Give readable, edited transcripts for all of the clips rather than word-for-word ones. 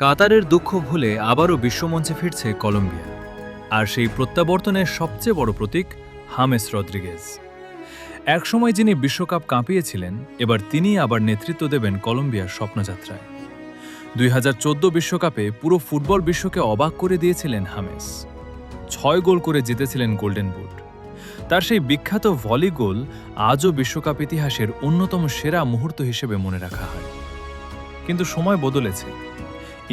কাতারের দুঃখ ভুলে আবারও বিশ্বমঞ্চে ফিরছে কলম্বিয়া। আর সেই প্রত্যাবর্তনের সবচেয়ে বড় প্রতীক হামেস রদ্রিগেজ। একসময় যিনি বিশ্বকাপ কাঁপিয়েছিলেন, এবার তিনিই আবার নেতৃত্ব দেবেন কলম্বিয়ার স্বপ্নযাত্রায়। 2014 বিশ্বকাপে পুরো ফুটবল বিশ্বকে অবাক করে দিয়েছিলেন হামেস। 6 গোল করে জিতেছিলেন গোল্ডেন বুট। তার সেই বিখ্যাত ভলি গোল আজও বিশ্বকাপ ইতিহাসের অন্যতম সেরা মুহূর্ত হিসেবে মনে রাখা হয়। কিন্তু সময় বদলেছে।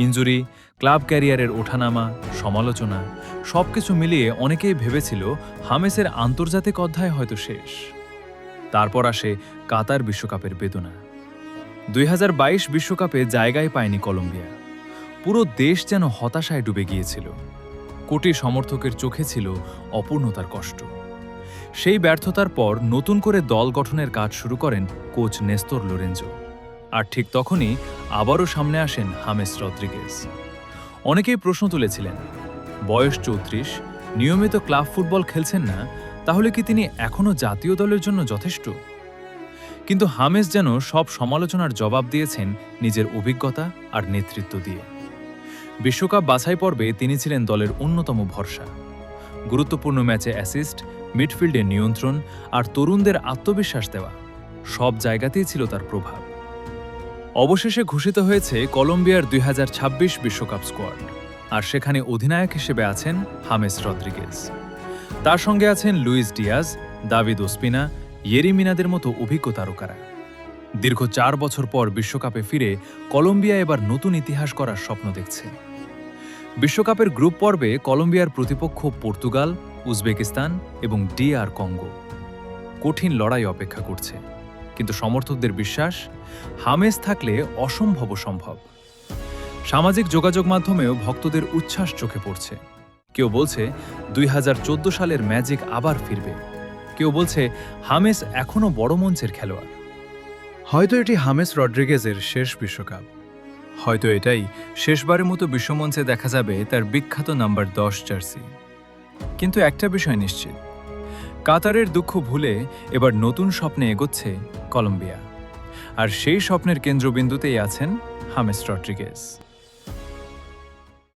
ইনজুরি, ক্লাব ক্যারিয়ারের ওঠানামা, সমালোচনা সবকিছু মিলিয়ে অনেকেই ভেবেছিল হামেসের আন্তর্জাতিক অধ্যায় হয়তো শেষ। তারপর আসে কাতার বিশ্বকাপের বেদনা। 2022 বিশ্বকাপে জায়গায় পায়নি কলম্বিয়া। পুরো দেশ যেন হতাশায় ডুবে গিয়েছিল। কোটি সমর্থকের চোখে ছিল অপূর্ণতার কষ্ট। সেই ব্যর্থতার পর নতুন করে দল গঠনের কাজ শুরু করেন কোচ নেস্তর লোরেঞ্জো। আর ঠিক তখনই আবারও সামনে আসেন হামেস রদ্রিগেজ। অনেকেই প্রশ্ন তুলেছিলেন, বয়স 34, নিয়মিত ক্লাব ফুটবল খেলছেন না, তাহলে কি তিনি এখনও জাতীয় দলের জন্য যথেষ্ট? কিন্তু হামেস যেন সব সমালোচনার জবাব দিয়েছেন নিজের অভিজ্ঞতা আর নেতৃত্ব দিয়ে। বিশ্বকাপ বাছাই পর্বে তিনি ছিলেন দলের অন্যতম ভরসা। গুরুত্বপূর্ণ ম্যাচে অ্যাসিস্ট, মিডফিল্ডে নিয়ন্ত্রণ আর তরুণদের আত্মবিশ্বাস দেওয়া, সব জায়গাতেই ছিল তার প্রভাব। অবশেষে ঘোষিত হয়েছে কলম্বিয়ার 2026 বিশ্বকাপ স্কোয়াড, আর সেখানে অধিনায়ক হিসেবে আছেন হামেস রদ্রিগেজ। তার সঙ্গে আছেন Luis Diaz, David Ospina, Yerry মিনাদের মতো অভিজ্ঞ তারকারা। দীর্ঘ 4 বছর পর বিশ্বকাপে ফিরে কলম্বিয়া এবার নতুন ইতিহাস করার স্বপ্ন দেখছে। বিশ্বকাপের গ্রুপ পর্বে কলম্বিয়ার প্রতিপক্ষ পর্তুগাল, উজবেকিস্তান এবং DR কঙ্গো। কঠিন লড়াই অপেক্ষা করছে, কিন্তু সমর্থকদের বিশ্বাস, হামেস থাকলে অসম্ভব সম্ভব। সামাজিক যোগাযোগ মাধ্যমেও ভক্তদের উচ্ছ্বাস চোখে পড়ছে। কেউ বলছে 2014 সালের ম্যাজিক আবার ফিরবে, কেউ বলছে হামেস এখনও বড় মঞ্চের খেলোয়াড়। হয়তো এটি হামেস রদ্রিগেজের শেষ বিশ্বকাপ, হয়তো এটাই শেষবারের মতো বিশ্বমঞ্চে দেখা যাবে তার বিখ্যাত নাম্বার 10 জার্সি। কিন্তু একটা বিষয় নিশ্চিত, কাতারের দুঃখ ভুলে এবার নতুন স্বপ্নে এগোচ্ছে কলম্বিয়া। আর সেই স্বপ্নের কেন্দ্রবিন্দুতেই আছেন হামেস রদ্রিগেজ।